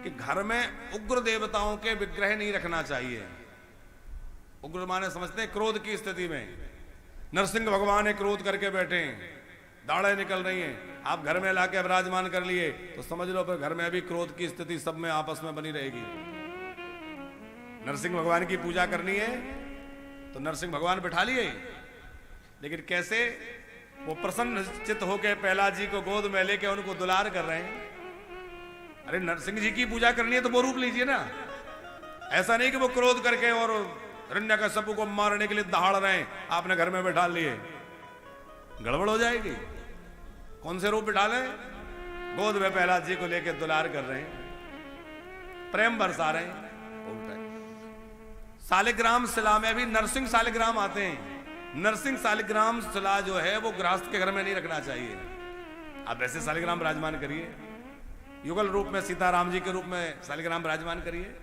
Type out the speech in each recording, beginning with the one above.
कि घर में उग्र देवताओं के विग्रह नहीं रखना चाहिए। उग्र माने समझते हैं क्रोध की स्थिति में। नरसिंह भगवान एक क्रोध करके बैठे हैं, दाढ़ें निकल रही हैं, आप घर में लाके विराजमान कर लिए तो समझ लो फिर घर में भी क्रोध की स्थिति सब में आपस में बनी रहेगी। नरसिंह भगवान की पूजा करनी है तो नरसिंह भगवान बिठा लिए, लेकिन कैसे? वो प्रसन्न चित्त होकर प्रहलाद जी को गोद में लेके उनको दुलार कर रहे हैं। अरे नरसिंह जी की पूजा करनी है तो वो रूप लीजिए ना, ऐसा नहीं कि वो क्रोध करके और हिरण्यकश्यप को मारने के लिए दहाड़ रहे हैं, आपने घर में बैठा लिए, गड़बड़ हो जाएगी। कौन से रूप बिठा ले? गोद में प्रहलाद जी को लेके दुलार कर रहे हैं, प्रेम बरसा रहे हैं। शालिग्राम शिला में भी नरसिंह शालिग्राम आते हैं। नरसिंह शालिग्राम शिला जो है वो गृहस्थ के घर में नहीं रखना चाहिए। आप वैसे शालिग्राम विराजमान करिए, युगल रूप में सीताराम जी के रूप में शालिग्राम विराजमान करिए।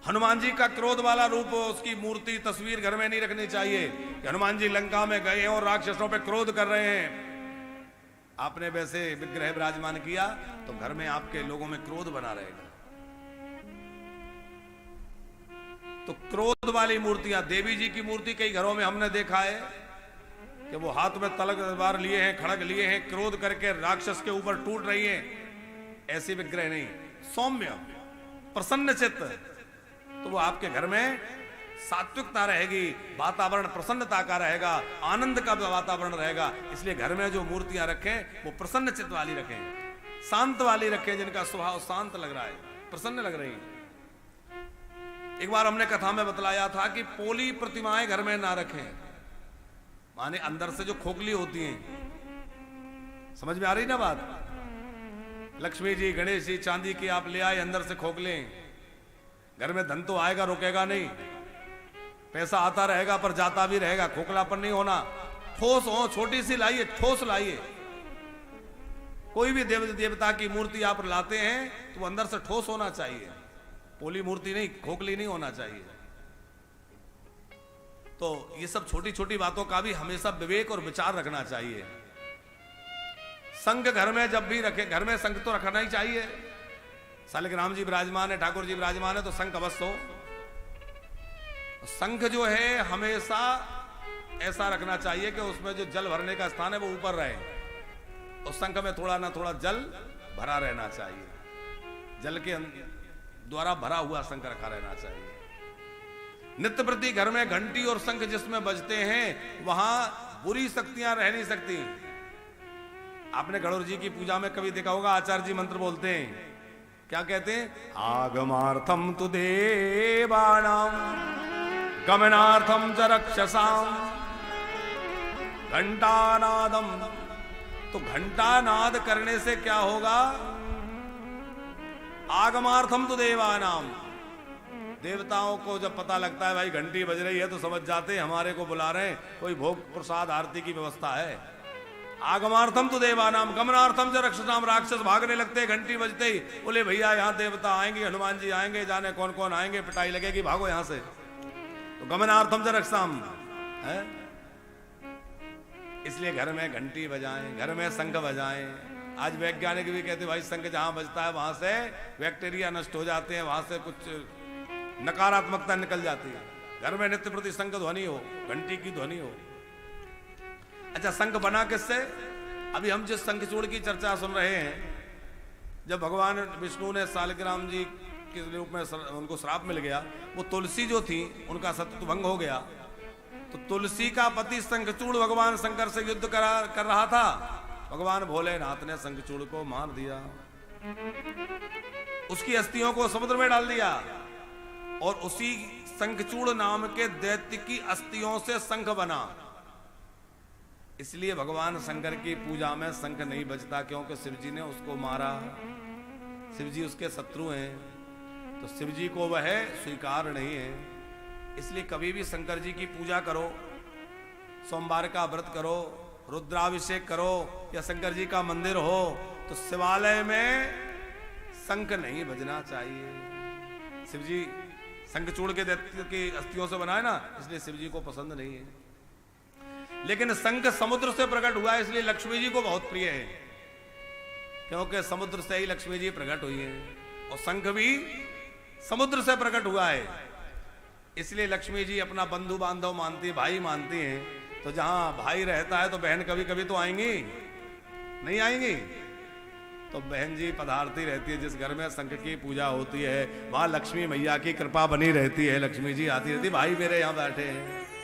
हनुमान जी का क्रोध वाला रूप, उसकी मूर्ति तस्वीर घर में नहीं रखनी चाहिए कि हनुमान जी लंका में गए हैं और राक्षसों पे क्रोध कर रहे हैं। आपने वैसे विग्रह विराजमान किया तो घर में आपके लोगों में क्रोध बना रहेगा। तो क्रोध वाली मूर्तियां, देवी जी की मूर्ति कई घरों में हमने देखा है कि वो हाथ में तलवार लिए हैं, खड़ग लिए हैं, क्रोध करके राक्षस के ऊपर टूट रही हैं। ऐसी विग्रह नहीं, सौम्य प्रसन्न चित्त, तो वो आपके घर में सात्विकता रहेगी, वातावरण प्रसन्नता का रहेगा, आनंद का वातावरण रहेगा। इसलिए घर में जो मूर्तियां रखें वो प्रसन्न चित्त वाली रखें, शांत वाली रखें, जिनका स्वभाव शांत लग रहा है, प्रसन्न लग रही है। एक बार हमने कथा में बतलाया था कि पोली प्रतिमाएं घर में ना रखें, माने अंदर से जो खोखली होती हैं। समझ में आ रही ना बात? लक्ष्मी जी, गणेश जी चांदी की आप ले आए, अंदर से खोखले, घर में धन तो आएगा, रुकेगा नहीं, पैसा आता रहेगा पर जाता भी रहेगा, खोखलापन नहीं होना। ठोस हो, छोटी सी लाइए, ठोस लाइए। कोई भी देवता की मूर्ति आप लाते हैं तो वो अंदर से ठोस होना चाहिए, पोली मूर्ति नहीं, खोखली नहीं होना चाहिए। तो ये सब छोटी छोटी बातों का भी हमेशा विवेक और विचार रखना चाहिए। शंख घर में जब भी रखे, घर में शंख तो रखना ही चाहिए। शालिग्राम जी विराजमान है, ठाकुर जी विराजमान है तो शंख अवश्य हो। शंख जो है हमेशा ऐसा रखना चाहिए कि उसमें जो जल भरने का स्थान है वो ऊपर रहे, और शंख में थोड़ा ना थोड़ा जल भरा रहना चाहिए, जल के द्वारा भरा हुआ शंख रखा रहना चाहिए। नित्य प्रति घर में घंटी और शंख जिसमें बजते हैं वहां बुरी शक्तियां रह नहीं सकती। आपने गणोर जी की पूजा में कभी देखा होगा, आचार्य जी मंत्र बोलते हैं, क्या कहते हैं? आगमार्थम तु देवानां गमनार्थम च रक्षसां घंटानादम। तो घंटानाद करने से क्या होगा? आगमार्थम तो देवानाम, देवताओं को जब पता लगता है भाई घंटी बज रही है तो समझ जाते हैं हमारे को बुला रहे हैं, कोई भोग प्रसाद आरती की व्यवस्था है। आगमार्थम तो देवानाम गमनार्थम च रक्षसाम, राक्षस भागने लगते हैं घंटी बजते ही, बोले भैया यहाँ देवता आएंगे, हनुमान जी आएंगे, जाने कौन कौन आएंगे, पिटाई लगेगी, भागो यहाँ से। तो गमनार्थम च रक्षसाम है, इसलिए घर में घंटी बजाएं, घर में शंख बजाएं। आज वैज्ञानिक भी कहते हैं भाई शंख जहां बजता है वहां से बैक्टीरिया नष्ट हो जाते हैं, वहां से कुछ नकारात्मकता निकल जाती है। घर में नित्य प्रति शंख ध्वनि हो, घंटी की ध्वनि हो। अच्छा, शंख बना किससे? अभी हम जिस शंखचूड़ की चर्चा सुन रहे हैं, जब भगवान विष्णु ने शालिग्राम जी के रूप में उनको श्राप मिल गया, वो तुलसी जो थी उनका सत्व भंग हो गया, तो तुलसी का पति शंखचूड़ भगवान शंकर से युद्ध कर रहा था। भगवान भोलेनाथ ने शंखचूड़ को मार दिया, उसकी अस्थियों को समुद्र में डाल दिया, और उसी शंखचूड़ नाम के दैत्य की अस्थियों से शंख बना। इसलिए भगवान शंकर की पूजा में शंख नहीं बजता, क्योंकि शिवजी ने उसको मारा, शिवजी उसके शत्रु हैं, तो शिवजी को वह स्वीकार नहीं है। इसलिए कभी भी शंकर जी की पूजा करो, सोमवार का व्रत करो, रुद्राभिषेक करो, या शंकर जी का मंदिर हो, तो शिवालय में शंख नहीं बजना चाहिए। शिवजी शंखचूड़ के दैत्य की अस्थियों से बनाए ना, इसलिए शिवजी को पसंद नहीं है। लेकिन शंख समुद्र से प्रकट हुआ है, इसलिए लक्ष्मी जी को बहुत प्रिय है। क्योंकि समुद्र से ही लक्ष्मी जी प्रकट हुई हैं और शंख भी समुद्र से प्रकट हुआ है। इसलिए लक्ष्मी जी अपना बंधु बांधव मानती, भाई मानती हैं। तो जहां भाई रहता है तो बहन कभी कभी तो आएंगी, नहीं आएंगी? तो बहन जी पधारती रहती है। जिस घर में शंख की पूजा होती है वहां लक्ष्मी मैया की कृपा बनी रहती है। लक्ष्मी जी आती रहती, भाई मेरे यहाँ बैठे हैं।